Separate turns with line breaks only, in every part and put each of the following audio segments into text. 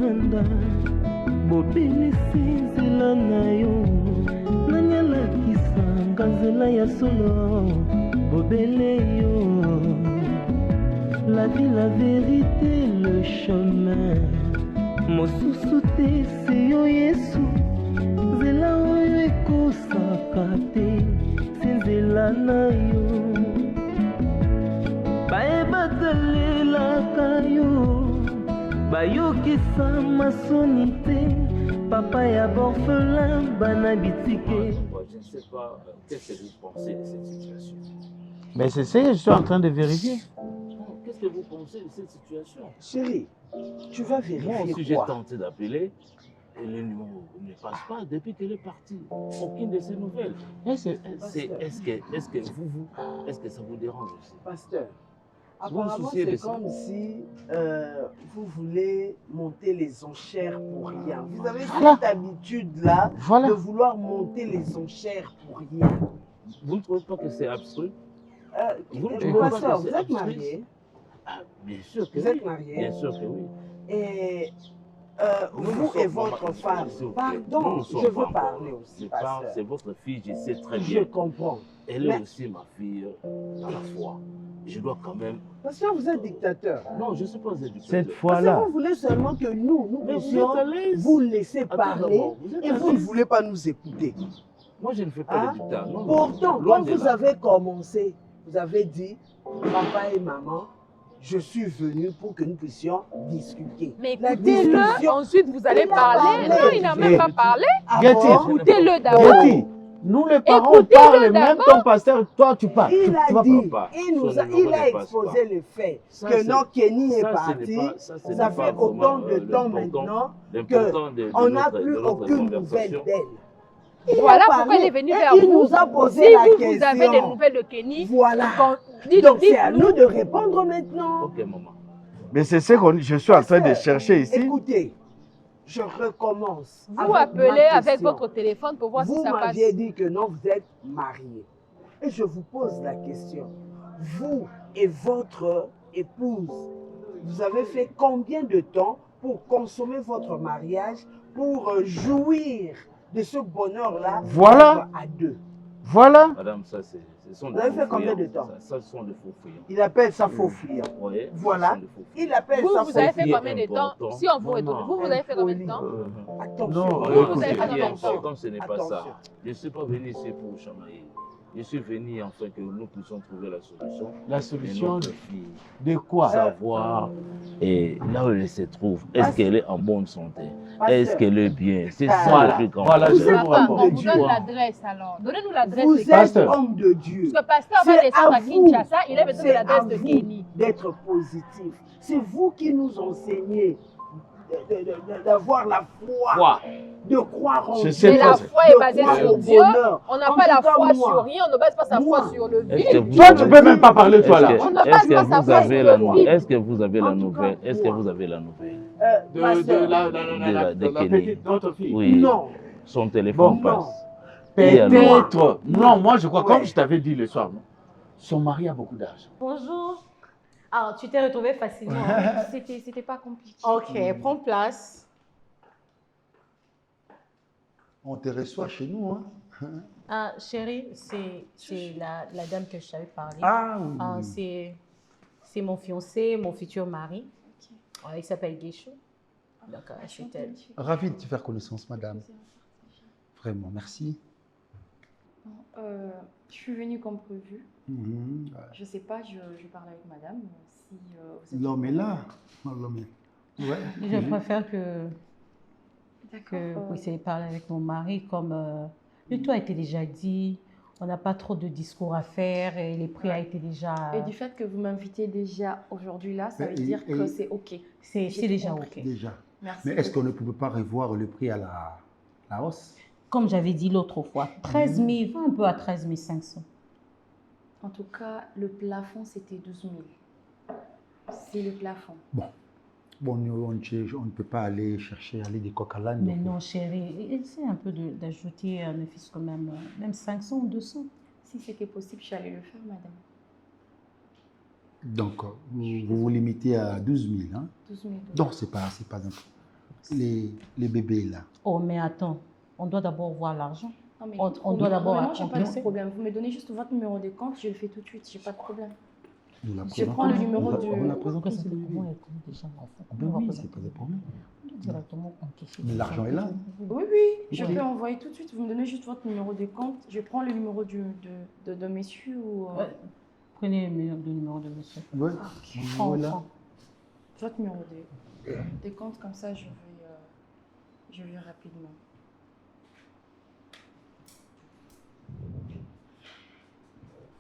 libanda bobelisi nzela na yo nanyalakisanga nzela ya solo bobele yo la vie, la vérité, le chemin mosusu te se yo yesu nzela oyo ekosaka te se nzela na yo bayebatalelaka yo bayokisa masoni te papa ya borphelin bana bitike.
Je ne sais pas qu'est-ce que vous pensez de cette situation.
Mais c'est ça que je suis en train de vérifier.
Qu'est-ce que vous pensez de cette situation?
Chérie, tu vas vérifier
Moi aussi,
quoi?
j'ai tenté d'appeler et le numéro ne passe pas depuis qu'elle est partie. Aucune de ses nouvelles. Est-ce que ça vous dérange aussi?
Pasteur,
Vous vous
apparemment
souciez de
c'est
ça?
comme si vous voulez monter les enchères pour rien. Vous avez cette habitude-là de vouloir monter les enchères pour rien.
Vous ne trouvez pas que c'est abstrait?
Pasteur, vous êtes marié?
Bien sûr que
vous
oui.
Êtes marié?
Bien sûr que oui.
Et vous et votre femme, pardon, je veux parler aussi, pasteur.
C'est votre fille, je sais très bien.
Je comprends.
Elle est aussi ma fille à la fois. Je dois quand même...
Pasteur, vous êtes dictateur.
Non, je ne suis pas un dictateur.
Cette fois-là...
Vous voulez seulement que nous puissions vous laisser parler et vous ne voulez pas nous écouter.
Moi, je ne fais pas le dictat. Non,
pourtant, quand vous avez commencé, vous avez dit, papa et maman, je suis venu pour que nous puissions discuter.
Mais écoutez-le, ensuite vous allez parler. Non, il n'a même pas parlé. Écoutez-le d'abord.
Nous les parents parlent, même ton pasteur, toi tu parles.
Il a dit, il a exposé le fait que non, Kenny est parti. Ça fait autant de temps maintenant qu'on n'a plus aucune nouvelle d'elle.
Voilà pourquoi il est venu vers vous.
Il nous a posé la question.
Si vous avez des nouvelles de Kenny,
voilà. Donc c'est à nous de répondre maintenant.
Ok, maman.
Mais c'est ce que je suis en train de chercher ici.
Écoutez, je recommence.
Vous appelez avec votre téléphone pour voir si ça passe.
Vous m'aviez dit que non, vous êtes marié. Et je vous pose la question. Vous et votre épouse, vous avez fait combien de temps pour consommer votre mariage, pour jouir de ce bonheur-là à deux?
Voilà.
Madame, ça c'est...
Vous avez fait combien de temps?
Ça sont des faux fuyants.
Il appelle ça faux fuyants.
Oui,
voilà. Il appelle ça faux fuyants.
Vous avez fait combien de temps? Si on vous retourne, vous avez fait combien de temps?
Attention.
Vous avez fait combien de temps?
Comme ce n'est pas ça. Je ne suis pas venu ici pour chamailler. Je suis venu afin que nous puissions trouver la solution.
La solution de quoi?
Savoir et là où elle se trouve. Est-ce qu'elle est en bonne santé? Est-ce qu'elle est bien? C'est ça le plus grand.
Voilà, je vais vous
On
répondre.
vous donne l'adresse alors. Donnez-nous l'adresse.
Vous êtes homme de Dieu.
Parce que pasteur va descendre à Kinshasa, il a besoin de l'adresse de Kenny.
D'être positif. C'est vous qui nous enseignez d'avoir la foi, de croire en Dieu.
Mais la foi est basée sur Dieu. On n'a pas la foi sur rien, on ne base pas sa foi sur le vide.
Toi, tu ne peux même pas parler, toi là.
Est-ce que vous avez la nouvelle? Est-ce que vous avez la nouvelle?
De notre fille?
Oui.
Non.
Son téléphone passe.
Peut-être. Non, moi je crois, comme je t'avais dit le soir, son mari a beaucoup d'argent.
Bonjour. Alors, tu t'es retrouvée facilement. C'était pas compliqué. Ok, prends place.
On te reçoit chez nous, hein?
Ah, chérie, c'est la dame que je t'avais parlé.
Ah oui.
C'est mon fiancé, mon futur mari. Il s'appelle Guéchou. Donc, c'est elle.
Ravi de te faire connaissance, madame. Vraiment, merci.
Je suis venue comme prévu. Je ne sais pas, je parle avec madame. Si,
l'homme est là. L'homme est... Ouais.
Je préfère que vous puissiez parler avec mon mari comme le tout a été déjà dit. On n'a pas trop de discours à faire et les prix a été déjà...
Et du fait que vous m'invitez déjà aujourd'hui là, ça veut dire que c'est OK.
C'est déjà OK.
Déjà.
Merci.
Mais est-ce qu'on ne pouvait pas revoir le prix à la hausse?
Comme j'avais dit l'autre fois, 13 000, va un peu à 13 500.
En tout cas, le plafond, c'était 12 000. C'est le plafond.
Bon, on ne peut pas aller chercher des coq à l'âne.
Mais non, chérie, essaie un peu d'ajouter un office quand même 500 ou 200.
Si c'était possible, j'allais le faire, madame.
Donc, vous vous limitez à 12 000, hein?
12 000.
Donc, c'est pas un peu. les bébés là.
Oh, mais attends, on doit d'abord voir l'argent.
Non, mais
On doit d'abord
moi, j'ai pas
encaisser.
de problème. Vous me donnez juste votre numéro de compte, je le fais tout de suite, j'ai pas de problème.
Nous la
Je prends le numéro
on
du...
va- On la présente
Comment
aussi, les bébés.
elle connaît déjà l'enfant?
Ben
Comment on va
oui,
présenter?
c'est pas de problème.
Directement encaisser.
Mais l'argent est là.
Oui, oui, je
Ok.
peux envoyer tout de suite. Vous me donnez juste votre numéro de compte, je prends le numéro de monsieur ou...
Ouais. Prenez le numéro de monsieur.
Ouais.
Prends,
Voilà.
prends.
Votre numéro de compte, comme ça je vais rapidement.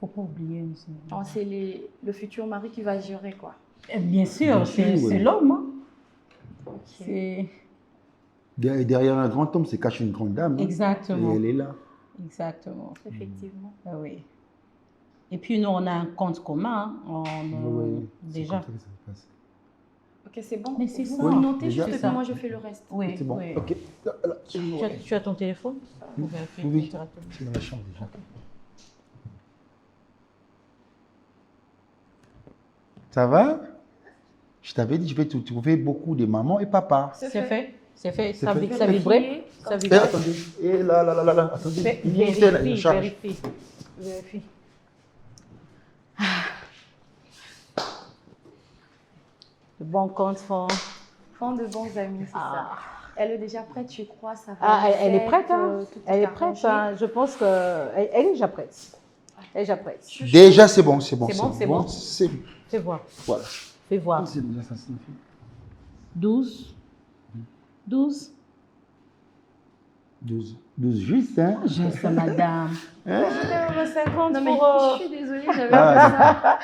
Faut pas oublier. monsieur.
Oh, c'est le futur mari qui va gérer, quoi.
Bien sûr,
Bien
c'est
sûr, oui.
l'homme. Hein.
Ok.
C'est
Derrière un grand homme se cache une grande dame. hein.
exactement.
Et elle est là.
Exactement.
Effectivement.
Ah oui. Et puis nous, on a un compte commun. Hein.
Oui, c'est
Déjà.
comme ça que ça se passe.
Ok, c'est bon.
Mais c'est
vous,
ça.
vous notez
Déjà.
juste
C'est
que
ça.
moi je fais le reste.
Oui,
C'est bon.
oui.
Ok. Là,
Tu as ton téléphone? Pour vérifier
Oui.
directement.
c'est dans la chambre déjà. Ça va? Je t'avais dit, je vais te trouver beaucoup de mamans et papas.
C'est fait. C'est fait.
C'est
Ça,
fait.
ça vibrait. Ça
Et
vibrait.
attendez. Et là. Attendez.
Fais-
Il vient là, il
Vérifie,
charge.
vérifie. Le bon compte fond.
Fond de bons amis, c'est ça. Elle est déjà prête, je crois. Ça va
Ah,
être
elle est
fait,
prête, hein.
tout
Elle est
arrangé.
prête, hein. Je pense qu'elle est déjà prête. Elle est déjà prête.
Déjà, c'est bon, c'est bon.
C'est bon, c'est bon.
C'est
Fais voir.
voilà.
Fais voir.
C'est bien, ça signifie.
12. 12.
12 juste, hein?
Juste, madame.
Non, mais je suis désolée, j'avais
Ah,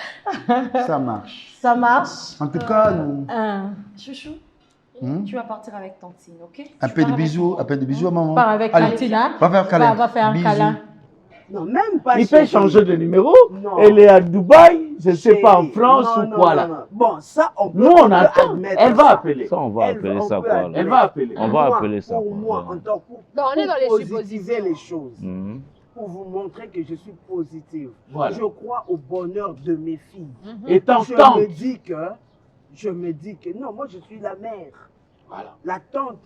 pas ça.
Ça marche.
Ça marche.
En tout cas, nous,
Chouchou,
Hmm?
tu vas partir avec Tantine, ok?
un
Tu
peu de
pars avec
bisous,
moi.
un peu de bisous à maman.
Part avec
Allez,
Martina.
va faire câlin.
Va faire un
Bisous.
câlin.
Non, même pas
Il peut
chérie.
changer de numéro.
Non.
Elle est à Dubaï, je ne sais pas, en
Chérie.
France
Non,
ou
non,
quoi
non,
là.
non. Bon, ça, on peut,
Nous, on
peut
attend.
admettre
Elle va
ça.
appeler.
Ça, on va appeler
on
ça
peut
quoi
admettre.
Elle va appeler.
On va
Moi,
appeler ça
pour
quoi.
moi,
Ouais.
en tant que
Non, on est dans les
positiver
suppositions.
les choses,
Mhm.
pour vous montrer que je suis positive.
Voilà.
Je crois au bonheur de mes filles.
Et tant
Je
tante.
me dis que non, moi je suis la mère,
Voilà.
la tante,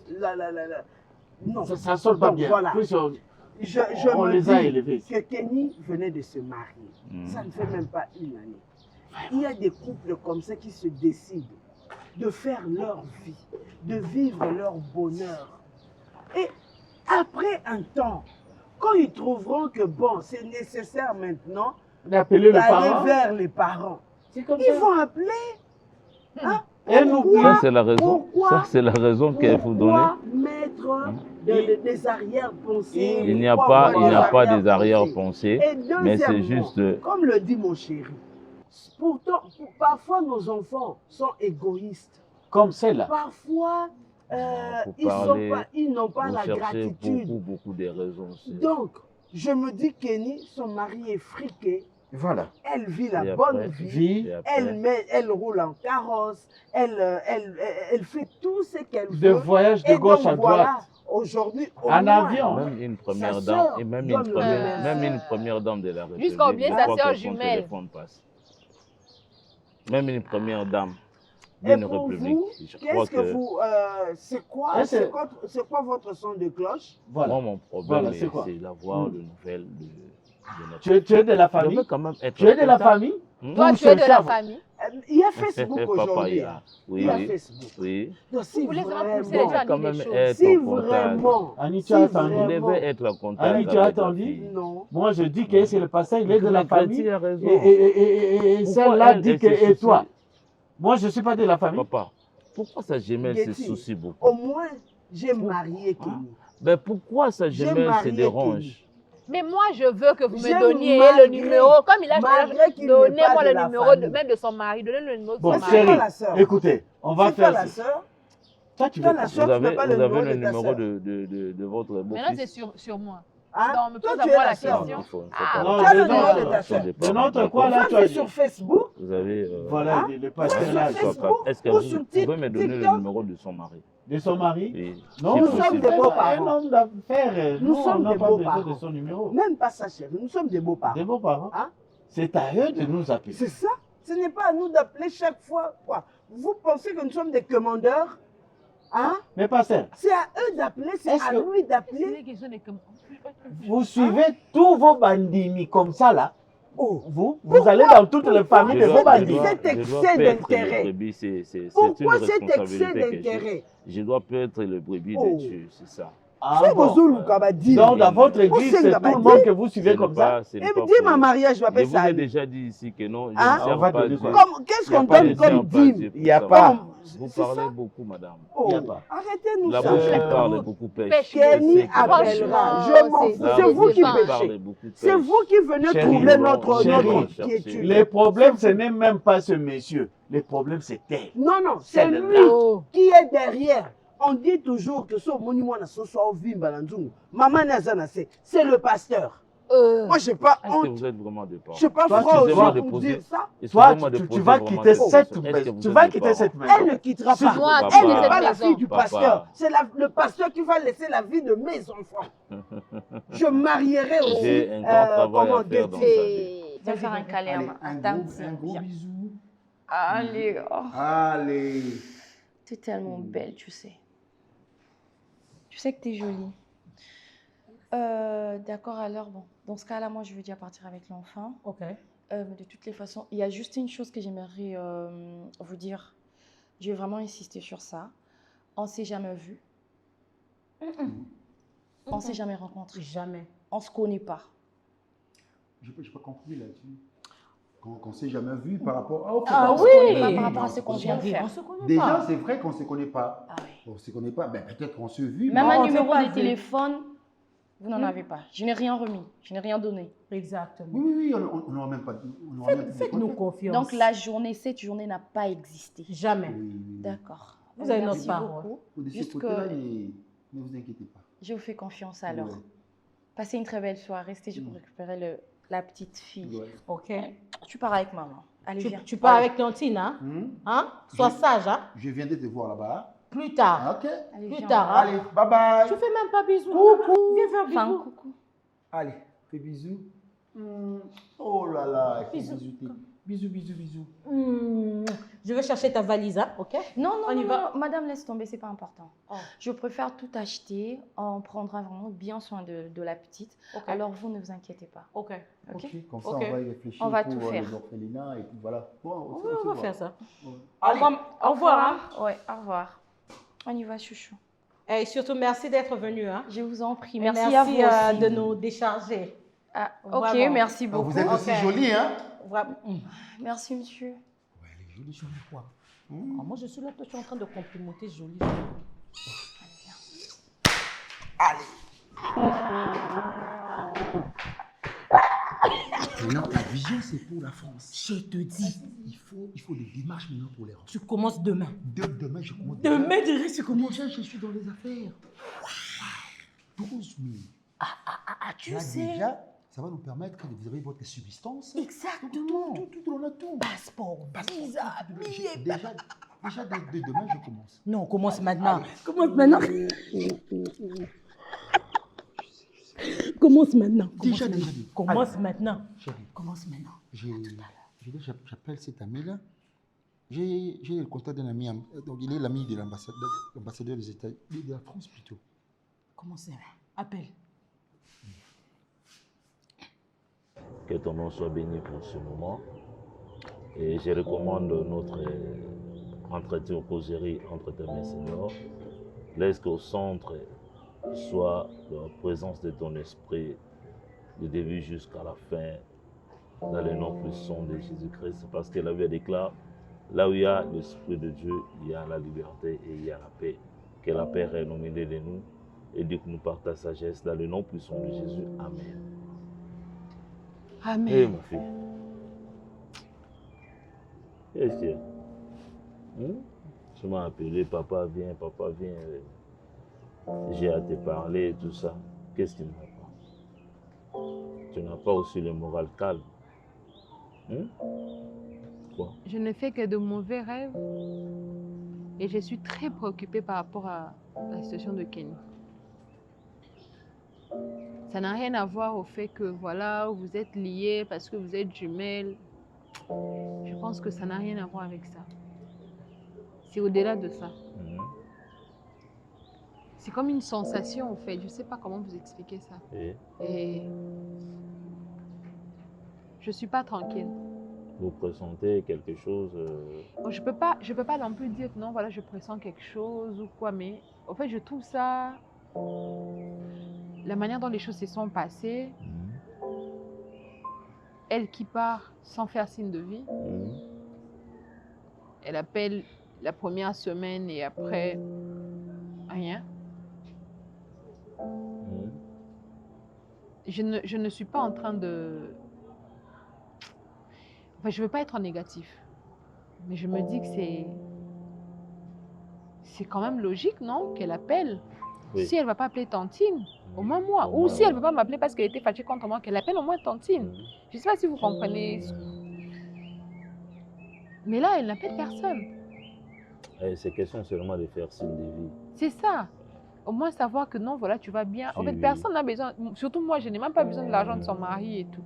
non.
Ça sonne pas
Donc,
bien.
voilà.
Plus on-
Je
On
me
les a
dis
élevés.
que Kenny venait de se marier.
Mhm.
Ça ne fait même pas une année. Il y a des couples comme ça qui se décident de faire leur vie, de vivre leur bonheur. Et après un temps, quand ils trouveront que bon, c'est nécessaire maintenant
d'appeler le
d'aller
parent.
vers les parents,
C'est comme
ils
ça.
vont appeler. Hein?
Et nous,
Ça, c'est la raison.
Pourquoi-
Ça, c'est la raison qu'il faut donner.
Pourquoi mettre des arrière-pensées?
Il n'y a
Pourquoi
pas,
avoir
il n'y a pas des
arrière-pensées?
arrière-pensées,
Et
mais c'est
deuxièmement,
juste.
comme le dit mon chéri, pourtant, parfois nos enfants sont égoïstes.
comme celle-là.
Parfois,
faut
ils
parler,
n'ont pas
Vous
la
cherchez
gratitude.
beaucoup de raisons. c'est-
Donc, je me dis Kenny, son mari est friqué,
Voilà.
elle vit
Et
la
après,
bonne vie.
Vie
Et après,
Elle roule en carrosse, elle fait tout ce qu'elle
de
veut.
voyage de
Et
gauche
donc,
à
voilà,
droite.
aujourd'hui, au
En
moins,
avion.
même une première
Sa
dame,
sœur
et même
donne
une
le
première,
même.
même une première dame de la République.
Jusqu'à oublier
il
sa
faut
sœur
que son
jumelle.
téléphone passe. Même une première dame
Et
d'une
pour
République.
vous,
Je crois
qu'est-ce que vous... c'est quoi,
Ah, c'est-
c'est quoi votre son de cloche?
Voilà.
Moi, mon problème,
Voilà, c'est quoi
c'est d'avoir de nouvelles de notre.
Tu es de la
Je
famille.
veux quand même être
Tu es de la
contact.
famille.
Toi,
Pour
tu es de
chercher
la
à-
famille.
Il y a Facebook
Papa,
aujourd'hui.
il y a-
hein.
Oui,
Il y a
oui,
Facebook.
oui.
Donc, si
Vous voulez vraiment pousser les
vraiment,
gens à
Quand
dire
même
des choses.
être
si
en contact.
vraiment,
Annie, tu
si
as attendu.
Vous
vraiment,
devez être en contact.
Annie, tu as
avec la
attendu?
fille.
non.
Moi, je dis que c'est le passé, il est de la
Mais Cathy
famille.
a raison.
Et
Pourquoi
celle-là
elle,
dit
elle
que,
se
et
soucie?
toi? Moi, je ne suis pas de la famille.
Papa, pourquoi sa gemelle se
Getty,
soucie beaucoup?
Au moins, j'ai marié Kenny.
Ben pourquoi sa
J'ai
gemelle se
marié
dérange?
Mais moi, je veux que vous
J'ai
me donniez
malgré-
le numéro. Comme il a
malgré qu'il n'est
donnez-moi
pas de
le
la
numéro
famille.
même de son mari. Donnez-le numéro de
Bon,
son
c'est
mari.
chérie,
pas la sœur.
écoutez, on va
C'est pas
faire
la
ça.
sœur.
Toi, tu
Toi,
veux
la
pas.
sœur,
Vous
tu n'as
avez,
pas
vous
le
avez
numéro
le
de ta
numéro
sœur.
de votre
Maintenant, c'est
beau-fils?
sur moi.
Hein?
Non, mais
Toi,
pose à
tu es
moi
la
la
sœur.
question.
Il faut
Ah,
pas-
Non,
Tu as le
de
numéro de
notre-
ta sœur.
de notre quoi, là,
Ça,
tu as
c'est
dit.
sur Facebook.
Vous avez.
Voilà,
Hein?
le pasteur là,
Sur
de
Facebook.
Est-ce que
ou
vous
sur
pouvez me donner le
TikTok.
numéro de son mari?
son mari.
Oui.
Non,
si
nous
possible.
sommes des
un
beaux-parents.
homme d'affaires.
Nous sommes
on n'a
des
pas besoin
beaux-parents.
de son numéro.
Même pas ça, chérie. Nous sommes des beaux-parents.
Des beaux-parents.
Hein?
C'est à eux de nous appeler.
C'est ça. Ce n'est pas à nous d'appeler chaque fois. Quoi. Vous pensez que nous sommes des commandeurs? Hein?
Mais pasteur,
C'est à eux d'appeler, c'est
Est-ce
à
que-
lui d'appeler.
vous suivez tous vos bandits comme ça là.
Oh.
Vous allez dans toutes les familles de vos bandits.
Cet excès d'intérêt. Pourquoi cet excès d'intérêt?
Je dois perdre le brebis
Oh.
de Dieu, c'est ça.
Ah,
C'est
bon.
Bozou Lukabadi.
Donc dans votre église,
On sait
c'est
Lukabadi.
tout le monde que vous suivez comme ça.
Et me dit ma mariage, je
Je
m'appelle
vous
ça.
ai déjà dit ici que non, je
Hein?
ne
On
sers
va
pas
te
Dieu.
dire
Qu'est-ce
Il y a
qu'on
pas
donne
de
comme
sert pas
dîme?
Dieu pour
Il y a
ça.
pas.
Vous
C'est
parlez
ça.
beaucoup, madame.
Oh,
Il y a pas.
arrêtez-nous
La
ça.
bouche qui parle, beaucoup pêche.
Kenny
Franchement,
appellera. Je m'en fous.
La
C'est
bouche
vous qui
qui parle,
péchez.
beaucoup pêche.
C'est vous qui venez
Chérie,
troubler notre
chérie,
quiétude.
Les problèmes, ce n'est même pas ce monsieur. Les problèmes, c'est elle.
Non, non, c'est
Celle-là.
lui qui est derrière. On dit toujours que ce monument na so so vimba na nzungu. Maman Nazana, c'est le pasteur. Moi, je n'ai pas
Est-ce que
honte.
vous êtes vraiment de
Je
parole?
suis pas
Toi,
froid
excusez-moi
aujourd'hui
de
pour
poser-
dire ça.
Toi,
Excusez-moi de
tu
poser
vas
vraiment
quitter
cette
cette
question. Est-ce que vous
tu
êtes
vas
de
quitter
parole?
cette maison.
Elle ne quittera
S'il
pas.
vous
Moi,
plaît.
Elle n'est
Papa.
pas la fille du
Papa.
pasteur. C'est le pasteur qui va laisser la vie de mes enfants. Je marierai aussi.
J'ai un grand travail à faire dans sa vie.
Viens faire un câlin.
Allez, un gros
Viens.
bisou.
Allez, oh.
Allez.
T'es tellement belle, tu sais. Tu sais que t'es jolie. D'accord, alors, bon. Dans ce cas-là, moi, je veux déjà partir avec l'enfant.
Ok.
Mais de toutes les façons, il y a juste une chose que j'aimerais vous dire. Je vais vraiment insister sur ça. On ne s'est jamais vu. On ne s'est jamais rencontré.
Jamais.
On ne se connaît pas.
Je n'ai pas compris là-dessus. Qu'on ne s'est jamais vu par rapport à...
Ah
On se
oui.
connaît pas par rapport à ce qu'on vient de
On
faire.
se connaît
Déjà,
pas.
c'est vrai qu'on ne se connaît pas.
Ah oui.
On ne se connaît pas. Ben, peut-être qu'on se vu.
Même
mais-
un
on s'est
numéro
pas
de
vu.
téléphone, vous n'en avez pas. Je n'ai rien remis. Je n'ai rien donné.
Exactement.
Oui, on n'aura même pas... on n'aura même plus de
Faites-nous
contact.
confiance.
Donc la journée, cette journée n'a pas existé.
Jamais.
Oui, oui.
D'accord.
Vous avez
Merci
notre parole.
beaucoup.
Pour de ce
Juste
côté-là,
que-
ne vous inquiétez pas.
Je vous fais confiance alors.
Ouais.
Passez une très belle soirée. Restez juste pour récupérer la petite fille.
Ouais.
Ok.
Tu pars avec maman. Allez, viens.
Tu pars avec Tantine, hein? Hein? Sois
Je-
sage, hein?
Je viens de te voir là-bas.
Plus tard.
Ah, ok.
Allez,
Plus
viens.
tard, hein?
Allez, bye bye.
Tu fais même pas bisous. Coucou. Viens faire
Enfin,
bisous.
coucou.
Allez, fais bisous. Oh là là, fais
Bisous.
bisous. Bisous, bisous, bisous.
Je vais chercher ta valise, hein? Ok?
Non, non,
On y
non,
va.
non, madame, laisse tomber, c'est pas important.
Oh.
Je préfère tout acheter. On prendra vraiment bien soin de la petite.
Ok.
Alors, vous ne vous inquiétez pas.
Ok.
Ok.
Ok, comme ça,
Ok.
on va y réfléchir
On va
pour
tout faire.
les orphelinats et puis voilà. Bon,
Oui, on va faire ça.
Allez.
Au revoir, hein?
Ouais, au revoir. On y va, chouchou.
Et surtout, merci d'être venu, hein?
Je vous en prie.
Et
Merci, à vous aussi.
de nous décharger.
Ah, ok,
Vraiment.
merci
Ah,
beaucoup.
vous êtes aussi
Ok.
jolie, hein?
Vraiment.
Merci, monsieur.
Ouais, elle est jolie sur le poids.
Ah, moi, je suis là, toi, tu es en train de complimenter jolie.
Maintenant, la vision, c'est pour la France.
Je te dis,
Il faut des démarches maintenant pour les rendre.
tu commences demain.
Demain, je commence.
Demain, tu commences.
Déjà, je suis dans les affaires. 12 000.
Tu
Là,
sais.
déjà, ça va nous permettre que vous avez votre subsistance.
Exactement.
Tout, on a tout.
Passeport, visa, billet.
Déjà, dès demain, je commence.
Non, on commence maintenant. Commence maintenant. Commence maintenant.
Déjà.
Commence maintenant.
Chérie,
Commence maintenant.
j'appelle cet ami-là. J'ai le contact d'un ami. Donc, il est l'ami de l'ambassadeur des États, de la France plutôt.
Commence. Appelle.
Que ton nom soit béni pour ce moment. Et je recommande notre entretien aux causeries entre tes mains, Seigneur. Laisse qu'au centre soit la présence de ton esprit, du début jusqu'à la fin, dans le nom puissant de Jésus-Christ. Parce que la Bible déclare, là où il y a l'Esprit de Dieu, il y a la liberté et il y a la paix. Que la paix règne au milieu de nous et Dieu nous porte ta sagesse dans le nom puissant de Jésus. Amen.
Amen.
Hé, ma fille. Qu'est-ce qu'il y a? Tu m'as appelé, papa viens, papa viens. J'ai à te parler et tout ça. Qu'est-ce qui ne va pas? Tu n'as pas aussi le moral calme. Quoi?
Je ne fais que de mauvais rêves et je suis très préoccupée par rapport à la situation de Kenny. Ça n'a rien à voir au fait que voilà, vous êtes liés parce que vous êtes jumelles. Je pense que ça n'a rien à voir avec ça. C'est au-delà de ça. C'est comme une sensation, en fait. Je ne sais pas comment vous expliquer ça. Et je ne suis pas tranquille.
Vous pressentez quelque chose
Bon, je peux pas non plus dire que non, voilà, je pressens quelque chose ou quoi, mais en fait, je trouve ça, la manière dont les choses se sont passées, elle qui part sans faire signe de vie, elle appelle la première semaine et après, rien. Je ne suis pas en train de... Enfin, je ne veux pas être en négatif, mais je me dis que c'est quand même logique, non, qu'elle appelle.
Oui.
Si elle ne va pas appeler Tantine, au moins moi. Ou si elle ne veut pas m'appeler parce qu'elle était fâchée contre moi, qu'elle appelle au moins Tantine. Je ne sais pas si vous comprenez. Mais là, elle n'appelle personne.
C'est question seulement de faire signe de vie.
C'est ça. Au moins savoir que non, voilà, tu vas bien. En fait, personne n'a besoin, surtout moi, je n'ai même pas besoin de l'argent de son mari et tout.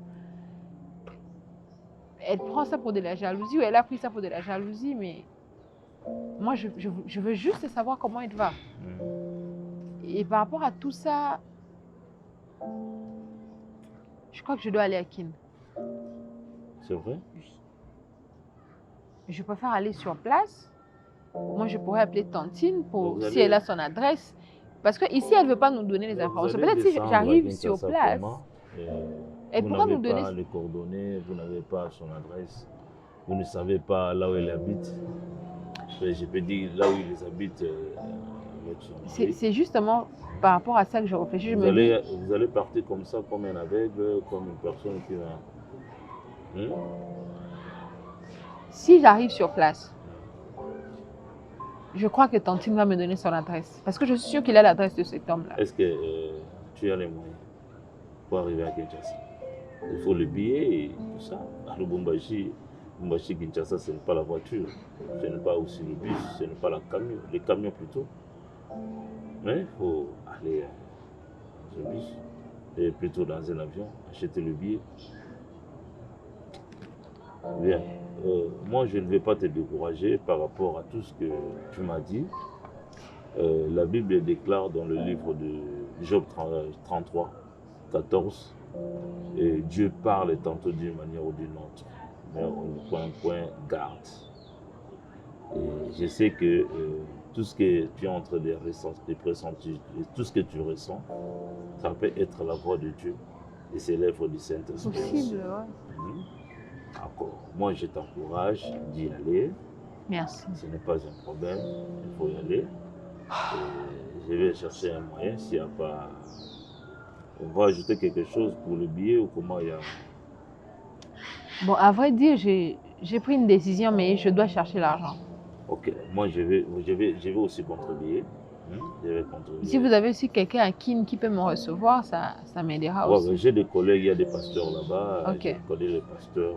Elle prend ça pour de la jalousie ou elle a pris ça pour de la jalousie, mais moi, je veux juste savoir comment elle va. Et par rapport à tout ça, je crois que je dois aller à Kin.
C'est vrai?
Je préfère aller sur place. Moi, je pourrais appeler Tantine pour si elle a son adresse. Parce qu'ici, elle ne veut pas nous donner les informations. Peut-être si j'arrive sur place, elle pourra nous donner...
Vous n'avez pas les coordonnées, vous n'avez pas son adresse, vous ne savez pas là où elle habite. Je peux dire là où ils habitent avec son mari.
C'est justement par rapport à ça que je réfléchis.
Vous allez partir comme ça, comme un aveugle, comme une personne qui va...
Si j'arrive sur place, je crois que Tantine va me donner son adresse. Parce que je suis sûre qu'il a l'adresse de cet homme-là.
Est-ce que tu as les moyens pour arriver à Kinshasa? Il faut le billet et tout ça. À Lubumbashi, Kinshasa, ce n'est pas la voiture. Ce n'est pas aussi le bus, ce n'est pas les camions plutôt. Mais il faut aller dans un bus, et plutôt dans un avion, acheter le billet. Bien. Moi, je ne vais pas te décourager par rapport à tout ce que tu m'as dit. La Bible déclare dans le livre de Job 33, 14, et Dieu parle tantôt d'une manière ou d'une autre, mais on point garde. Et je sais que tout ce que tu es en train de ressentir, tout ce que tu ressens, ça peut être la voix de Dieu et c'est l'œuvre du Saint-Esprit.
Possible, ouais.
D'accord. Moi, je t'encourage d'y aller.
Merci.
Ce n'est pas un problème, il faut y aller. Et je vais chercher un moyen, s'il n'y a pas... On va ajouter quelque chose pour le billet ou comment il y a...
Bon, à vrai dire, j'ai pris une décision, mais je dois chercher l'argent.
Ok, moi je vais aussi contribuer. Je vais contribuer.
Si vous avez aussi quelqu'un à Kin qui peut me recevoir, ça m'aidera aussi.
J'ai des collègues, il y a des pasteurs là-bas.
Okay.
Je connais les pasteurs.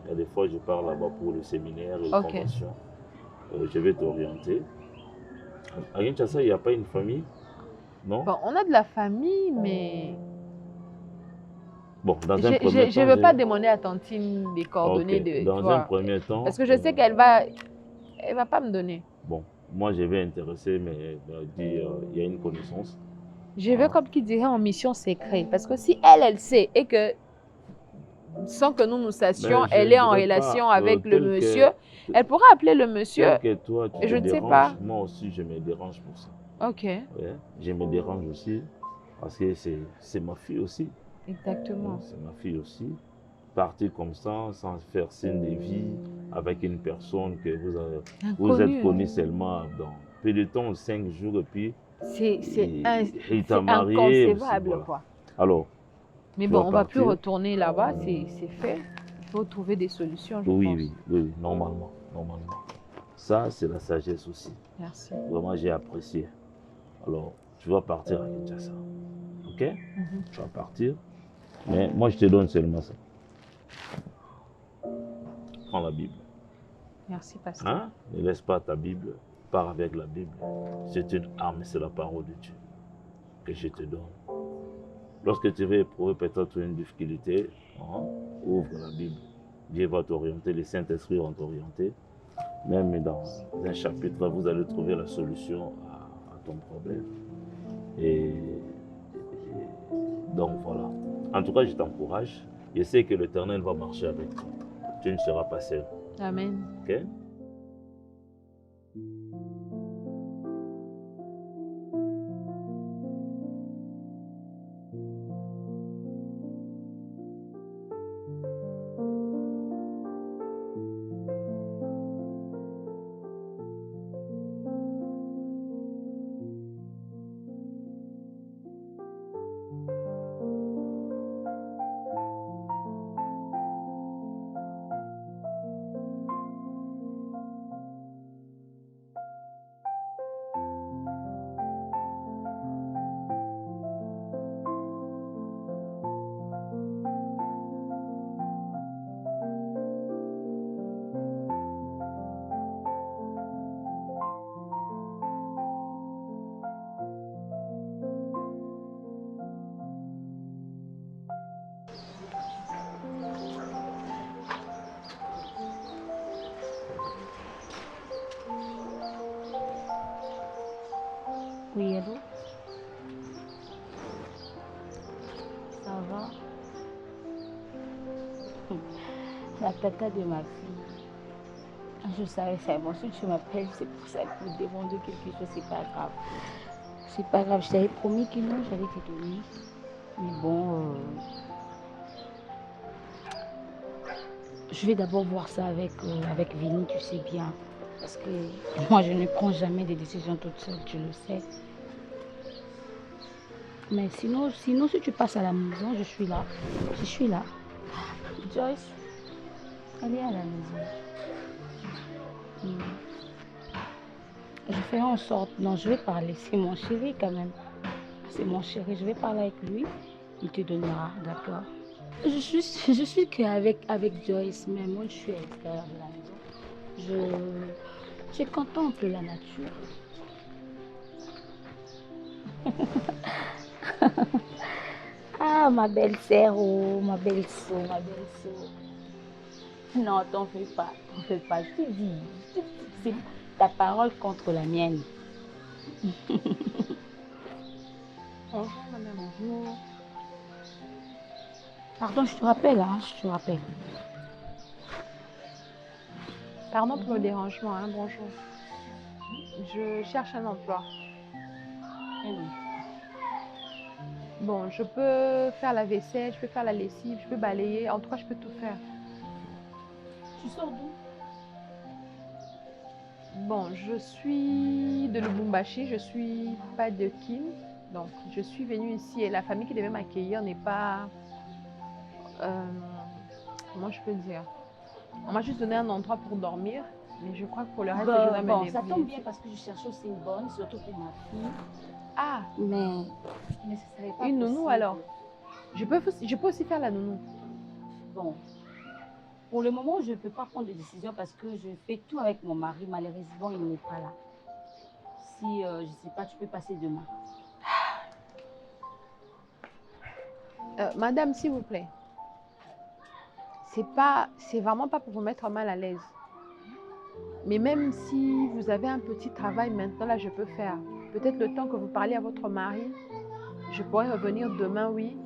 Il y a des fois, je pars là-bas pour le séminaire et les formations. Je vais t'orienter. À Kinshasa, il n'y a pas une famille? Non?
Bon, on a de la famille, mais...
Bon, dans un premier temps...
Je ne veux pas demander à Tantine des coordonnées de...
Dans un premier temps...
Parce que je sais qu'elle va pas me donner.
Bon, moi je vais intéresser, mais dire il y a une connaissance.
Je veux comme qui dirait en mission secrète. Parce que si elle sait et que sans que nous sachions, elle est en relation avec le monsieur, elle pourra appeler le monsieur.
Que toi, tu
je
te
ne sais
déranges,
pas.
Moi aussi, je me dérange pour ça.
Ok.
Ouais, je me dérange aussi parce que c'est ma fille aussi.
Exactement.
C'est ma fille aussi. Partir comme ça, sans faire signe de vie, avec une personne que vous êtes connu seulement dans peu de temps, 5 jours, et puis il t'a marié.
Inconcevable,
voilà.
Quoi.
Alors,
mais bon, on ne va plus retourner là-bas, c'est fait. Il faut trouver des solutions, je pense.
Oui, normalement. Ça, c'est la sagesse aussi.
Merci.
Vraiment, j'ai apprécié. Alors, tu vas partir à Kinshasa. Ok? Tu vas partir. Mais moi, je te donne seulement ça. Prends la Bible.
Merci, pasteur.
Ne laisse pas ta Bible. Pars avec la Bible. C'est une arme, c'est la parole de Dieu que je te donne. Lorsque tu vas éprouver peut-être une difficulté, ouvre la Bible. Dieu va t'orienter, les Saint-Esprit vont t'orienter. Même dans un chapitre, vous allez trouver la solution à ton problème. Et donc voilà. En tout cas, je t'encourage. Je sais que l'Éternel va marcher avec toi. Tu ne seras pas seul.
Amen.
Ok?
Oui, allô? Ça va? La tata de ma fille. Je savais, c'est bon. Si tu m'appelles, c'est pour ça, pour demander quelque chose, c'est pas grave. C'est pas grave, je t'avais promis que non, j'allais te donner. Mais bon, je vais d'abord voir ça avec Vinny, tu sais bien. Parce que moi, je ne prends jamais des décisions toute seule, tu le sais. Mais sinon, si tu passes à la maison, je suis là. Je suis là. Joyce, elle est à la maison. Je ferai en sorte... Non, je vais parler. C'est mon chéri quand même. C'est mon chéri. Je vais parler avec lui. Il te donnera, d'accord? Je suis qu'avec Joyce, mais moi, je suis à l'extérieur de la maison. Je contemple la nature. Ah, ma belle-sœur, oh, ma belle-sœur, ma belle-sœur. Non, t'en fais pas, t'en fais pas. Je te dis, c'est ta parole contre la mienne.
Bonjour, madame. Bonjour.
Pardon, je te rappelle, hein, je te rappelle.
Pardon pour le dérangement, hein, bonjour. Je cherche un emploi. Bon, je peux faire la vaisselle, je peux faire la lessive, je peux balayer. En tout cas, je peux tout faire.
Tu sors d'où?
Bon, je suis de Lubumbashi, je suis pas de Kim. Donc, je suis venue ici et la famille qui devait m'accueillir n'est pas... comment je peux dire? On m'a juste donné un endroit pour dormir, mais je crois que pour le reste, je dois me débrouiller.
Ça tombe bien parce que je cherche aussi une bonne, surtout pour ma fille.
Ah,
mais ce serait pas
une nounou
possible.
alors? Je peux aussi faire la nounou.
Bon, pour le moment, je ne peux pas prendre de décision parce que je fais tout avec mon mari. Malheureusement, il n'est pas là. Si, je ne sais pas, tu peux passer demain.
Madame, s'il vous plaît. C'est vraiment pas pour vous mettre mal à l'aise. Mais même si vous avez un petit travail maintenant, là, je peux faire. Peut-être le temps que vous parlez à votre mari, je pourrais revenir demain, oui.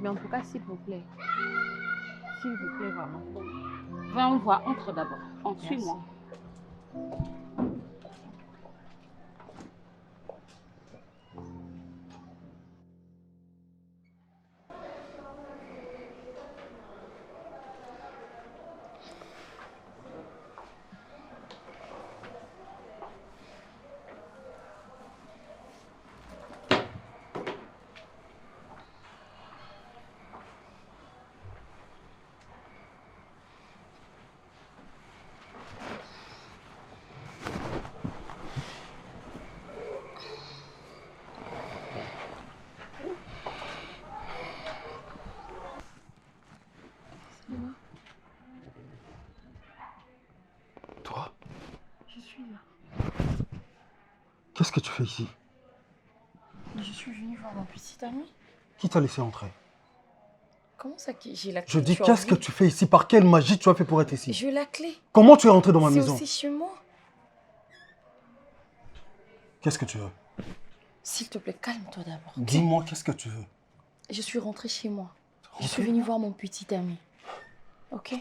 Mais en tout cas, s'il vous plaît. S'il vous plaît, vraiment.
Viens, on voit. Entre d'abord. Suis-moi.
Toi?
Je suis là.
Qu'est-ce que tu fais ici?
Je suis venue voir ma petite amie.
Qui t'a laissé entrer?
Comment ça, j'ai la clé?
Je dis, qu'est-ce que tu fais ici? Par quelle magie tu as fait pour être ici?
J'ai la clé.
Comment tu es rentré dans ma maison?
C'est aussi chez moi.
Qu'est-ce que tu veux?
S'il te plaît, calme-toi d'abord.
Dis-moi, qu'est-ce que tu veux?
Je suis rentrée chez moi. Je suis venue voir mon petit ami. Ok?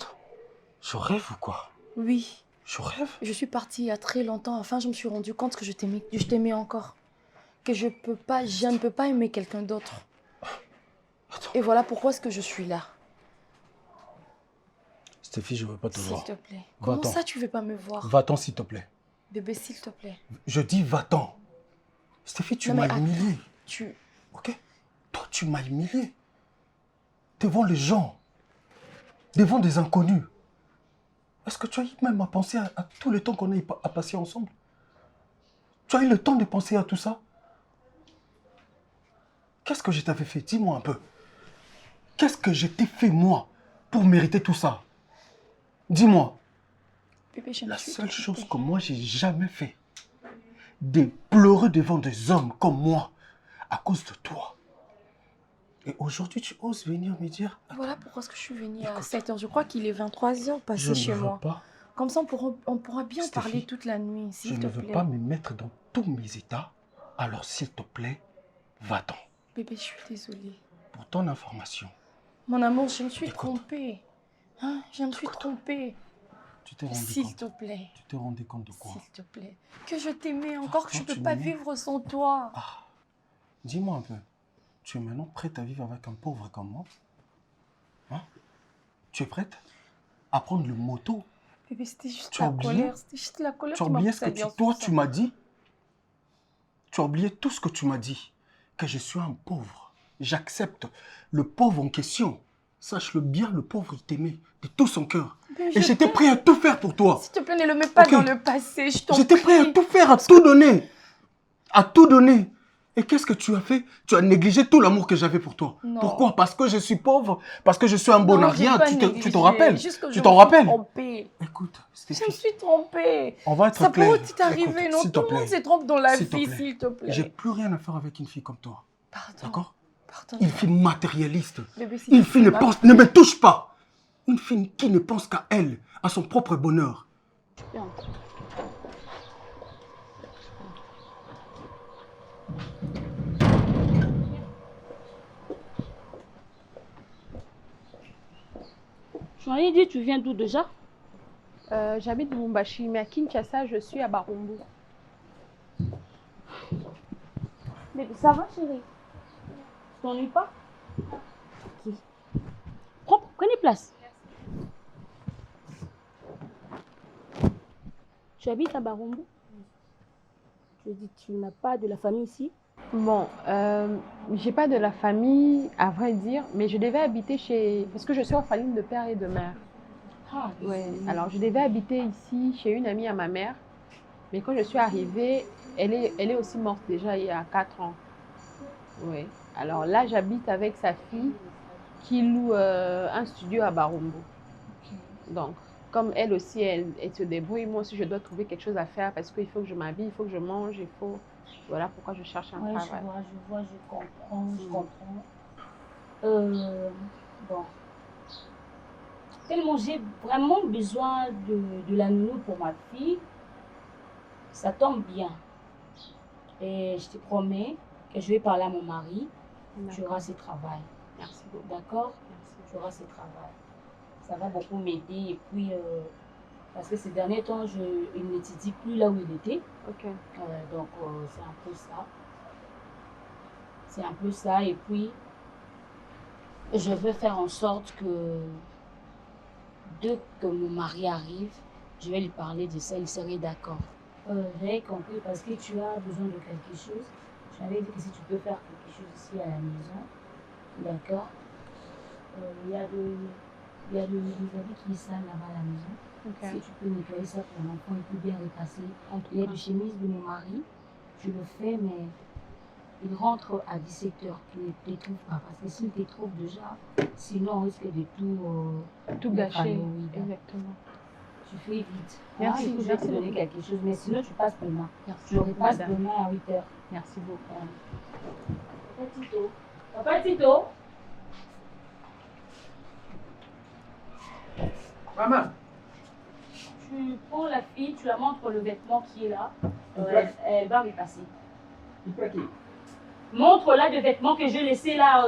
Je rêve ou quoi?
Oui.
Je rêve?
Je suis partie il y a très longtemps. Enfin, je me suis rendu compte que je t'aimais encore. Que je ne peux pas aimer quelqu'un d'autre. Et voilà pourquoi est-ce que je suis là.
Stéphie, je veux pas te voir.
S'il te plaît. Comment
Va-t'en.
ça, tu veux pas me voir?
Va-t'en, s'il te plaît.
Bébé, s'il te plaît.
Je dis va-t'en. Stéphie, tu
Non, mais
m'as humilié. Ok? Toi, tu m'as humilié. Devant les gens. Devant des inconnus. Est-ce que tu as eu même à penser à tout le temps qu'on a passé ensemble? Tu as eu le temps de penser à tout ça? Qu'est-ce que je t'avais fait? Dis-moi un peu. Qu'est-ce que je t'ai fait, moi, pour mériter tout ça? Dis-moi.
Bébé, je me
La
suis
seule
trompée.
chose que moi, j'ai jamais fait, de pleurer devant des hommes comme moi, à cause de toi. Et aujourd'hui, tu oses venir me dire...
Voilà pourquoi est-ce que je suis venue à 7h. Je crois qu'il est 23h passé chez
Je ne veux
moi.
pas.
Comme ça, on pourra bien
Stéphie,
parler toute la nuit,
Je
s'il te
ne veux
plaît.
pas me mettre dans tous mes états. Alors, s'il te plaît, va-t'en.
Bébé, je suis désolée.
Pour ton information,
Mon amour, je me suis
Écoute.
trompée. Hein? Je me suis trompée.
tu t'es rendu
S'il
compte.
te plaît.
Tu t'es rendu compte de quoi?
S'il te plaît. Que je t'aimais encore, que je
non,
ne peux
tu
pas
m'aimais.
vivre sans toi.
Dis-moi un peu. Tu es maintenant prête à vivre avec un pauvre comme moi? Hein? Tu es prête à prendre le moto?
Bébé, c'était juste
Tu as
la
oublié?
colère. C'était juste la colère
Tu as
qui m'a
oublié
poussée
ce
à
que
dire
toi,
tout ça.
tu m'as dit? Tu as oublié tout ce que tu m'as dit. Que je suis un pauvre. J'accepte le pauvre en question. Sache-le bien, le pauvre, il t'aimait de tout son cœur.
Bébé,
Et
je
j'étais
t'aime.
prêt à tout faire pour toi.
S'il te plaît, ne le mets pas
Ok.
dans le passé, je t'en
J'étais prêt à
prie.
tout faire, à tout donner. À tout donner. Et qu'est-ce que tu as fait? Tu as négligé tout l'amour que j'avais pour toi.
Non.
Pourquoi? Parce que je suis pauvre? Parce que je suis un bon
Non,
à
j'ai
rien?
pas
Tu
négligé.
t'en rappelles?
Juste que
Tu
je
t'en
me suis
rappelles?
trompée.
Écoute,
Je
Stéphie,
me suis trompée.
on va être
Ça
clair.
peut aussi t'arriver,
Écoute,
non?
s'il te
Tout le monde
plaît.
se trompe dans la
S'il te
vie,
plaît.
s'il te plaît.
J'ai plus rien à faire avec une fille comme toi.
Pardon.
D'accord?
Pardon.
Une fille matérialiste.
Bébé, si
Une
tu
fille ne
m'as-
ne me touche pas. Une fille qui ne pense qu'à elle, à son propre bonheur.
Bien. Tu m'avais dit, tu viens d'où déjà?
J'habite Lubumbashi, mais à Kinshasa, je suis à Barumbu.
Mais ça va, chérie? Tu t'ennuies pas? Ok. Prenez place. Tu habites à Barumbu? Je dis, tu n'as pas de la famille ici?
Bon, j'ai pas de la famille, à vrai dire, mais je devais habiter chez... Parce que je suis orpheline de père et de mère.
Ah,
Ouais. Alors, je devais habiter ici, chez une amie à ma mère. Mais quand je suis arrivée, elle est aussi morte déjà il y a 4 ans. Oui. Alors là, j'habite avec sa fille qui loue un studio à Barumbu. Donc, comme elle aussi, elle se débrouille, moi aussi, je dois trouver quelque chose à faire parce qu'il faut que je m'habille, il faut que je mange, il faut... Voilà pourquoi je cherche un
Ouais,
travail.
je comprends, je comprends. Bon. Tellement j'ai vraiment besoin de la nounou pour ma fille, ça tombe bien. Et je te promets que je vais parler à mon mari, tu auras ce travail.
Merci beaucoup.
D'accord?
Merci.
Tu auras ce travail. Ça va beaucoup m'aider. Et puis, parce que ces derniers temps, il n'étudie plus là où il était.
Ok.
Donc, c'est un peu ça. C'est un peu ça. Et puis, je vais faire en sorte que dès que mon mari arrive, je vais lui parler de ça. Il serait d'accord. J'avais compris parce que tu as besoin de quelque chose. J'avais dit que si tu peux faire quelque chose ici à la maison, d'accord. Il y a des habits qui sont là-bas à la maison.
Ok.
Si tu peux nettoyer ça pour l'enfant, il peut bien repasser. Il y a des chemises de mon mari, je le fais, mais il rentre à 17h, tu ne les trouves pas. Parce que s'il te trouve déjà, sinon on risque de
Tout
mettre à
gâcher.
l'eau, oui.
Exactement.
Tu fais vite.
Merci,
Écoute, je vais te donner quelque chose, mais sinon tu passes demain.
Merci
Je
beaucoup,
repasse
madame.
demain à 8h.
Merci beaucoup.
Papa Tito. Papa Tito.
Maman,
Tu prends la fille, tu la montres le vêtement qui est là.
Il plaque.
Elle va repasser.
il plaque.
Montre-la des vêtements que j'ai laissés là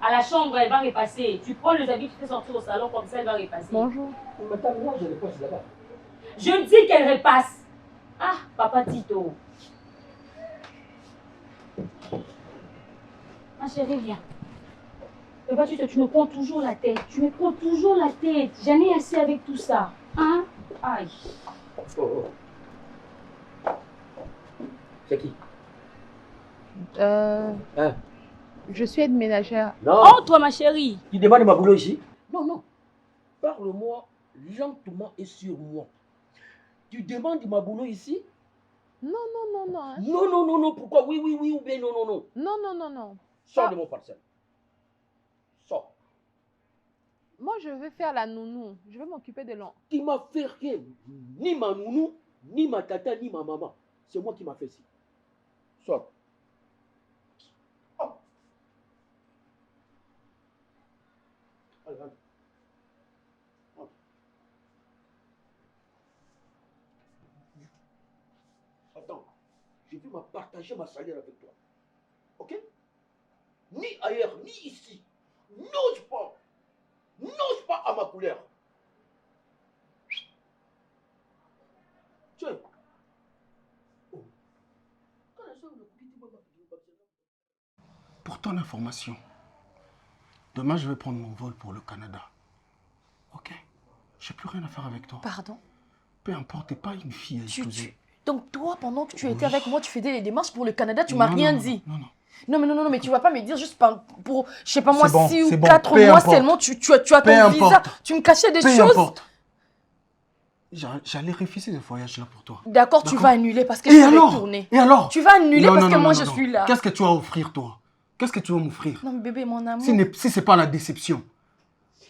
à la chambre, elle va repasser. Tu prends les habits, tu fais sortir au salon, comme ça elle va repasser.
Bonjour.
Madame, moi je repasse là-bas.
Je me dis qu'elle repasse. Ah, papa Tito. Ma chérie, viens. Papa Tito, tu me prends toujours la tête. Tu me prends toujours la tête. J'en ai assez avec tout ça. Hein? Aïe.
Oh, oh. C'est qui?
Hein? Je suis aide ménagère.
Non.
Oh, toi, ma chérie.
Tu demandes ma boulot ici? Non, non. Parle-moi lentement et sur moi. Tu demandes ma boulot ici?
Non, non, non, non. Hein.
Non, non, non, non. Pourquoi? Oui, oui, oui ou bien non, non, non.
Non, non, non, non.
Sors de mon parcelle. Sors.
Moi, je vais faire la nounou. Je vais m'occuper de l'enfant.
Tu m'as fait rien. Ni ma nounou, ni ma tata, ni ma maman. C'est moi qui m'a fait ça. Sors. Oh. Allez, allez. Entre. Attends, je vais partager ma salaire avec toi. Ok? Ni ailleurs, ni ici. N'ose pas. N'ose pas à ma couleur. Tiens. Oh.
Pour ton information, demain je vais prendre mon vol pour le Canada. Ok? J'ai plus rien à faire avec toi.
Pardon?
Peu importe, t'es pas une fille à épouser.
Donc toi, pendant que tu étais
Oui.
avec moi, tu faisais les démarches pour le Canada, tu m'as
Non,
rien
non,
dit.
Non, non.
Non, mais non, mais tu vas pas me dire juste pour, je sais pas moi,
C'est bon,
6
c'est
ou
bon,
4
peu
mois
importe.
seulement, tu as ton
Peu
visa,
importe.
tu me cachais des
Peu
choses.
importe. J'allais refuser ce voyage-là pour toi.
D'accord, tu
D'accord.
vas annuler parce que
Et
je vais
alors?
retourner.
Et alors?
Tu vas annuler
Non,
parce
non,
que
non,
moi
non,
je
non.
suis là.
Qu'est-ce que tu vas offrir, toi? Qu'est-ce que tu vas m'offrir?
Non, mais bébé, mon amour.
Si c'est pas la déception,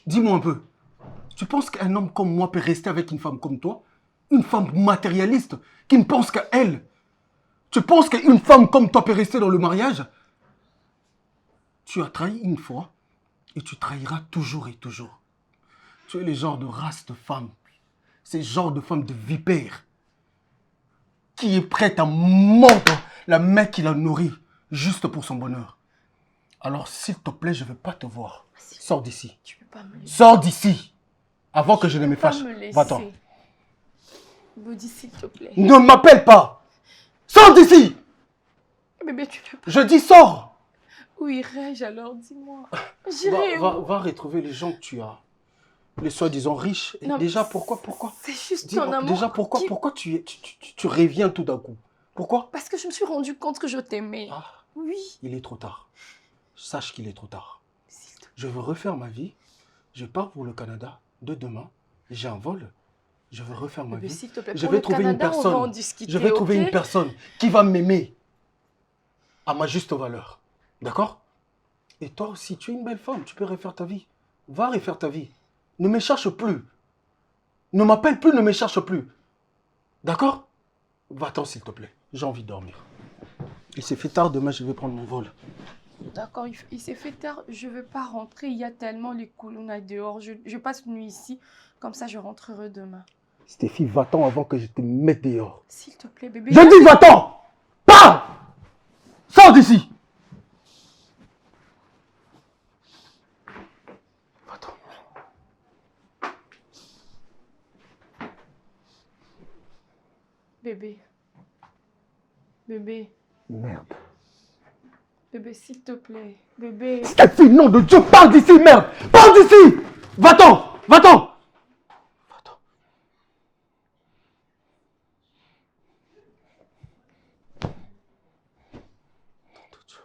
dis-moi un peu. Tu penses qu'un homme comme moi peut rester avec une femme comme toi? Une femme matérialiste qui ne pense qu'à elle? Tu penses qu'une femme comme toi peut rester dans le mariage? Tu as trahi une fois et tu trahiras toujours et toujours. Tu es le genre de race de femme, c'est le genre de femme de vipère qui est prête à mordre la mec qui la nourrit juste pour son bonheur. Alors s'il te plaît, je ne veux pas te voir. Sors d'ici.
Tu peux pas me laisser.
Sors d'ici avant que je ne me
Tu peux pas
fâche.
me laisser.
Va-t'en.
Body, s'il te plaît.
Ne m'appelle pas. Sors d'ici.
Bébé, tu peux pas.
Je dis sors.
Où irais-je alors? Dis-moi. J'irai
Va,
où?
va retrouver les gens que tu as. Les soi-disant riches. Et
Non,
déjà,
mais
pourquoi
C'est juste
Dis-moi,
ton amour.
déjà, pourquoi tu reviens tout d'un coup? Pourquoi?
Parce que je me suis rendu compte que je t'aimais.
Ah,
Oui.
il est trop tard. Sache qu'il est trop tard.
S'il te plaît.
Je veux refaire ma vie. Je pars pour le Canada de demain. J'ai un vol. Je veux refaire ma
Bébé,
vie.
s'il te plaît.
Je
pour
vais
le
trouver
Canada,
une personne.
On va en discuter,
Je vais trouver
ok?
une personne qui va m'aimer à ma juste valeur. D'accord? Et toi aussi, tu es une belle femme. Tu peux refaire ta vie. Va refaire ta vie. Ne me cherche plus. Ne m'appelle plus, ne me cherche plus. D'accord? Va-t'en, s'il te plaît. J'ai envie de dormir. Il s'est fait tard, demain je vais prendre mon vol.
D'accord, il s'est fait tard. Je veux pas rentrer. Il y a tellement les coulounas dehors. Je passe une nuit ici. Comme ça, je rentrerai demain.
Stéphie, va-t'en avant que je te mette dehors.
S'il te plaît, bébé.
Je dis va-t'en! Pars! Sors d'ici! Va-t'en.
Bébé. Bébé.
Merde.
Bébé, s'il te plaît. Bébé.
Stéphie, nom de Dieu, pars d'ici, merde! Pars d'ici! Va-t'en! Va-t'en! Va-t'en. Nom de Dieu.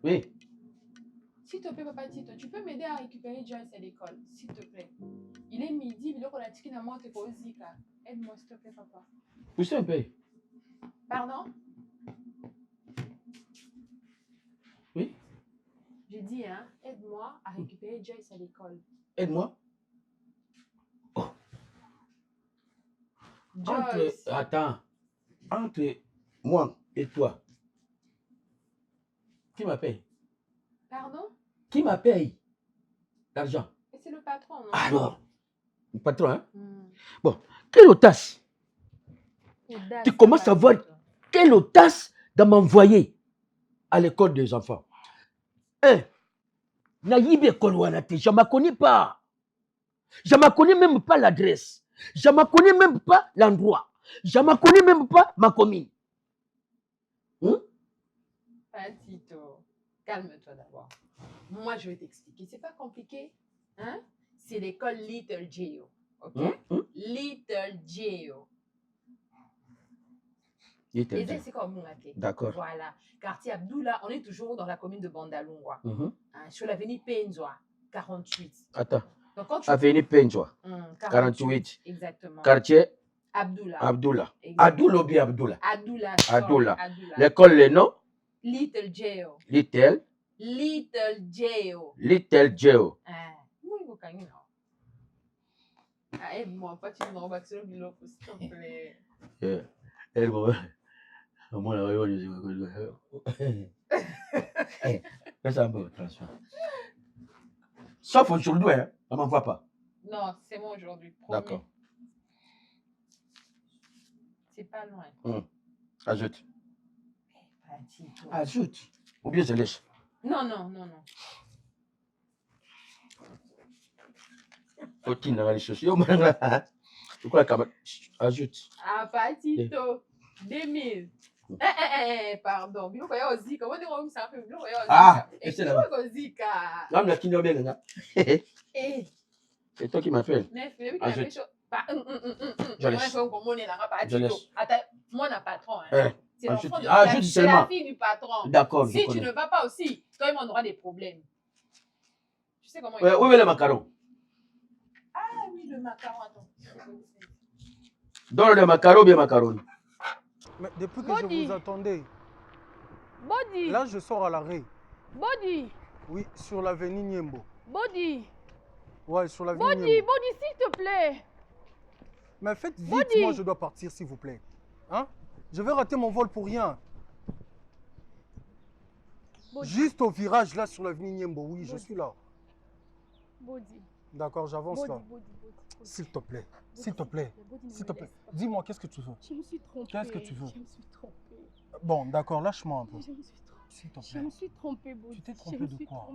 Oui.
S'il te plaît, papa Tito, tu peux m'aider à récupérer Joyce à l'école, s'il te plaît. Il est midi, mais on a dit qu'il n'a pas Zika. Aide-moi, s'il te plaît, papa.
Où c'est un peu?
Pardon?
Oui?
J'ai dit, hein, aide-moi à récupérer Joyce à l'école.
Aide-moi.
Joyce.
Attends. Entre moi et toi, qui m'appelle?
Pardon?
Qui m'appelle l'argent?
Et c'est le patron, non?
Alors, le patron, hein?
Hmm.
Bon, quelle audace!
Audace,
Tu commences à voir quelle audace de m'envoyer à l'école des enfants. Naïb école Wanate, je ne me connais pas. Je ne me connais même pas l'adresse. Je ne me connais même pas l'endroit. Je ne me connais même pas ma commune.
Patito, calme-toi d'abord. Moi, je vais t'expliquer. C'est pas compliqué. Hein? C'est l'école Little Geo. OK? Little Geo. Et c'est comme Moulaké.
D'accord.
Voilà. Quartier Abdoula, on est toujours dans la commune de Bandalungwa. Sur l'avenue Penzwa, 48.
Attends.
Donc, quand tu...
Avenue Penzwa,
48. Exactement.
Quartier
Abdoula.
Abdoula.
Exactement.
Abdoula ou bien Abdoula?
Abdoula.
Abdoula.
Abdoula.
L'école, le nom?
Little Geo.
Little.
Little Geo.
Little Geo.
Aide-moi, pas tu me remets sur le bilot, s'il te plaît.
Aide-moi. Fais un peu transfert. Sauf aujourd'hui, hein, on ne m'envoie pas.
Non, c'est moi aujourd'hui.
D'accord.
C'est pas loin.
Ajoute. Ajoute. Ou bien je laisse.
Non, non, non, non.
Faut-il dans les chaussures? Ajoute.
Ah, Patito. 2000. Pardon. Comment dire ça?
Ah,
c'est là.
C'est toi qui m'appelles.
Ajoute.
Je laisse.
Je laisse. Moi, n'a patron. C'est l'enfant de la fille du patron.
D'accord.
Si tu ne vas pas aussi, toi, on aura des problèmes. Tu sais comment il
où est le macaron?
Ah oui, le macaron, attends.
Donne le macaron ou bien macaroni?
Mais depuis que je vous attendais,
Body.
Là, je sors à l'arrêt.
Body.
Oui, sur l'avenue Niembo.
Body.
Ouais, sur l'avenue
Body,
Niembo.
Body, s'il te plaît.
Mais faites vite,
Body.
moi je dois partir, s'il vous plaît. Hein? Je vais rater mon vol pour rien.
Body.
Juste au virage, là, sur l'avenue Niembo. Oui,
Body.
je suis là.
Body.
D'accord, j'avance là.
Body.
S'il te plaît, s'il te plaît, s'il te plaît. Dis-moi, qu'est-ce que tu veux?
Je me suis trompée.
Qu'est-ce que tu veux?
Je me suis trompée.
Bon, d'accord, lâche-moi un peu.
Je me suis trompée.
S'il te
Je
plaît.
me suis trompée, Body.
Tu t'es trompée de quoi?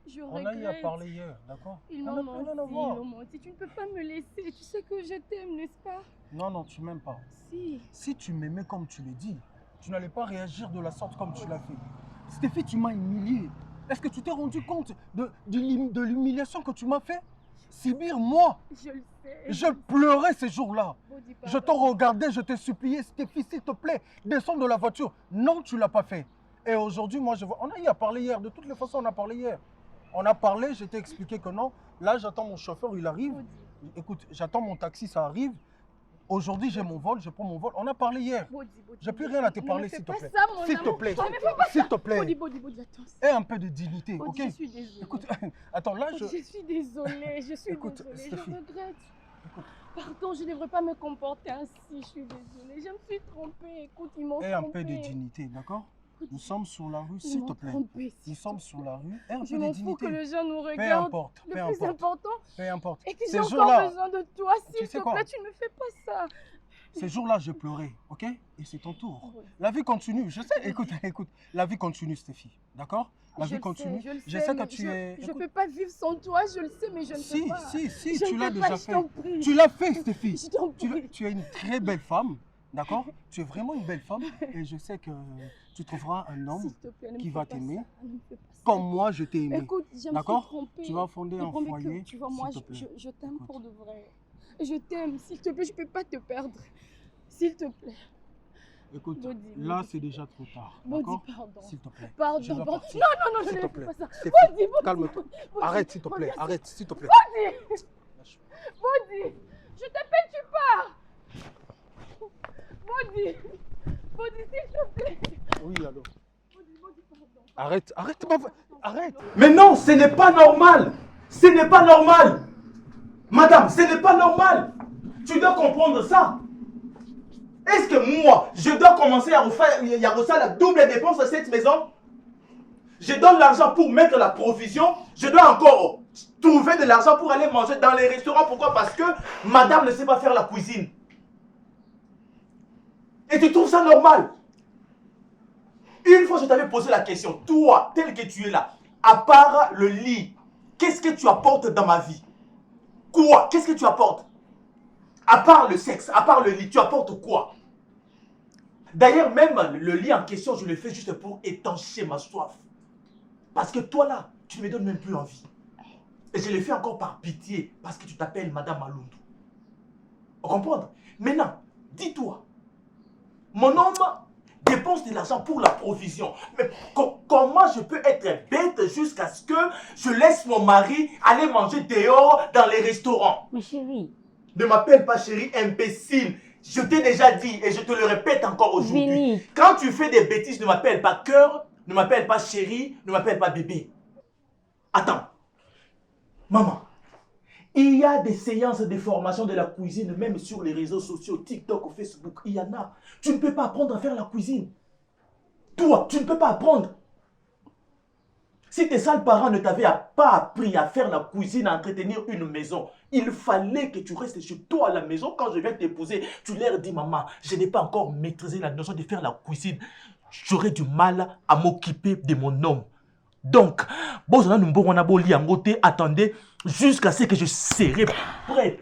Je
On
regrette.
a eu à parler hier, d'accord?
Ils
On
m'ont
n'a plus rien à voir.
menti, ils m'ont menti. Tu ne peux pas me laisser. Tu sais que je t'aime, n'est-ce pas?
Non, non, tu m'aimes pas.
Si.
Si tu m'aimais comme tu l'as dit, tu n'allais pas réagir de la sorte comme tu l'as fait. Stéphie, tu m'as humilié. Est-ce que tu t'es rendu compte de l'humiliation que tu m'as fait? Sibir, moi,
Je le sais.
je pleurais ces jours-là.
Body,
Je te regardais, je te suppliais, Stéphie, s'il te plaît, descends de la voiture. Non, tu ne l'as pas fait. Et aujourd'hui, moi, je vois. On a eu à parler hier. De toutes les façons, on a parlé hier. On a parlé, je t'ai expliqué que non. Là, j'attends mon chauffeur, il arrive.
Body.
Écoute, j'attends mon taxi, ça arrive. Aujourd'hui, j'ai mon vol, je prends mon vol. On a parlé hier. J'ai plus rien à te parler, s'il te plaît. S'il te plaît. S'il te plaît.
Body, attends.
Aie un peu de dignité,
Body,
ok?
je suis désolée.
Écoute, attends, là,
Je suis désolée,
Écoute,
désolée,
Stéphie.
je regrette. Pardon, je ne devrais pas me comporter ainsi, je suis désolée. Je me suis trompée, écoute, ils m'ont trompée.
Aie un peu de dignité, d'accord? Nous sommes sur la rue, s'il te plaît. Nous sommes sur la rue. Aie un
Je
peu de
m'en fous que
dignité.
les gens nous
Peu
regardent.
importe,
Le
peu
plus
importe.
important,
Peu importe.
et que j'ai
Ces
encore
jours-là,
besoin de toi,
tu
s'il
sais
te
quoi?
plaît, tu ne me fais pas ça.
ces jours-là, j'ai pleuré, ok? Et c'est ton tour. La vie continue. Je sais, écoute, la vie continue, Stéphie. D'accord? La vie continue. Je sais que tu es.
Je ne peux pas vivre sans toi, je le sais, mais je ne peux pas.
Si,
Je
tu
ne
l'as
peux
déjà
pas, je
fait.
t'en prie.
Tu l'as fait, Stéphie.
Je t'en prie.
Tu es une très belle femme, d'accord? Tu es vraiment une belle femme et je sais que tu trouveras un homme
S'il te plaît, ne me
qui
fais
va
pas
t'aimer
ça, ne me fais pas ça.
comme moi je t'ai aimé.
Écoute, je me suis
D'accord?
trompée.
Tu vas fonder
Je
un
promets que,
foyer.
tu vois, moi,
s'il te plaît.
je t'aime
Écoute.
pour de vrai. Je t'aime, s'il te plaît, je ne peux pas te perdre. S'il te plaît.
Écoute,
Body,
là
Body,
c'est déjà trop tard.
Body,
D'accord?
pardon.
S'il te plaît.
Pardon,
Je dois
pardon.
partir.
Non, je
S'il
ne
te
fais
plaît.
pas ça.
Stéphie,
Body,
calme-toi.
Body,
Arrête, s'il te plaît.
Body,
Arrête, s'il te plaît.
Body, je t'appelle, tu pars. Body, s'il te plaît.
Oui, alors.
Body, pardon.
Arrête. Arrête.
Mais non, ce n'est pas normal. Ce n'est pas normal. Madame, ce n'est pas normal. Tu dois comprendre ça.
Est-ce que moi, je dois commencer à refaire la double dépense de cette maison? Je donne l'argent pour mettre la provision. Je dois encore trouver de l'argent pour aller manger dans les restaurants. Pourquoi? Parce que madame ne sait pas faire la cuisine. Et tu trouves ça normal? Une fois, je t'avais posé la question. Toi, tel que tu es là, à part le lit, qu'est-ce que tu apportes dans ma vie? Quoi? Qu'est-ce que tu apportes? À part le sexe, à part le lit, tu apportes quoi? D'ailleurs, même le lit en question, je le fais juste pour étancher ma soif. Parce que toi là, tu ne me donnes même plus envie. Et je le fais encore par pitié, parce que tu t'appelles Madame Malundu. Vous comprenez? Maintenant, dis-toi, mon homme dépense de l'argent pour la provision. Mais comment je peux être bête jusqu'à ce que je laisse mon mari aller manger dehors dans les restaurants?
Mais chérie.
Ne m'appelle pas chérie, imbécile. Je t'ai déjà dit et je te le répète encore aujourd'hui. Quand tu fais des bêtises, ne m'appelle pas cœur, ne m'appelle pas chérie, ne m'appelle pas bébé. Attends. Maman, il y a des séances de formation de la cuisine, même sur les réseaux sociaux, TikTok ou Facebook, il y en a. Tu ne peux pas apprendre à faire la cuisine. Toi, tu ne peux pas apprendre. Si tes sales parents ne t'avaient pas appris à faire la cuisine, à entretenir une maison, il fallait que tu restes chez toi à la maison. Quand je viens t'épouser, tu leur dis, maman, je n'ai pas encore maîtrisé la notion de faire la cuisine. J'aurais du mal à m'occuper de mon homme. Donc, attendez jusqu'à ce que je serai prête.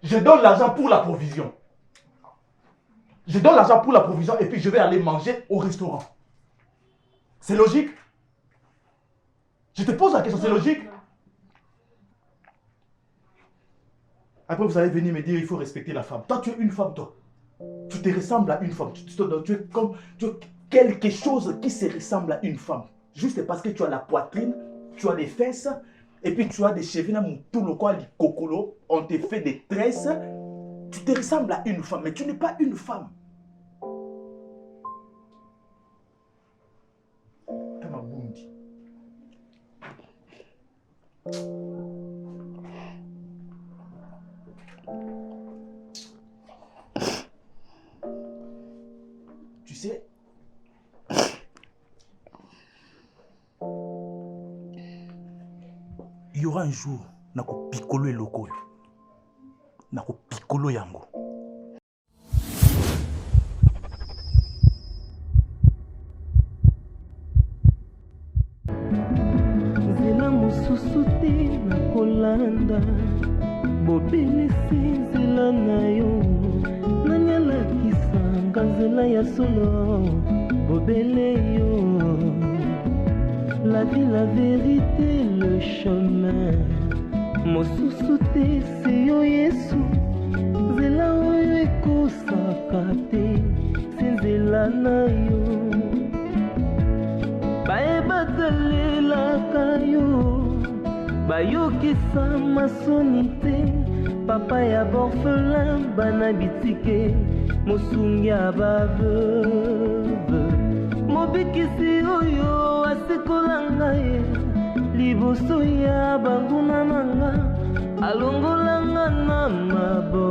Je donne l'argent pour la provision. Je donne l'argent pour la provision et puis je vais aller manger au restaurant. C'est logique? Je te pose la question, c'est logique? Après, vous allez venir me dire il faut respecter la femme. Toi, tu es une femme, toi. Tu te ressembles à une femme. Tu es quelque chose qui se ressemble à une femme. Juste parce que tu as la poitrine, tu as les fesses, et puis tu as des cheveux, tout le corps, cocolo, on te fait des tresses. Tu te ressembles à une femme, mais tu n'es pas une femme. Tamabundi. Tu sais, il y aura un jour, nako piccolo et loco, nako piccolo yango.
Nzela mosusu te nakolanda, bobelisi nzela na yo, nanyalakisanga nzela ya solo, bobele yo. La vie, la vérité, le chemin. Mosusu te se yo Yesu, nzela oyo ekosaka te, se nzela na yo. Bayebatalelaka yo, bayokisa masoni te, papa ya borphelin bana bitike, mosungi ya baveuve. Mobikisi oyo asikola ngai, liboso ya banguna nanga, alongola nga na mabo.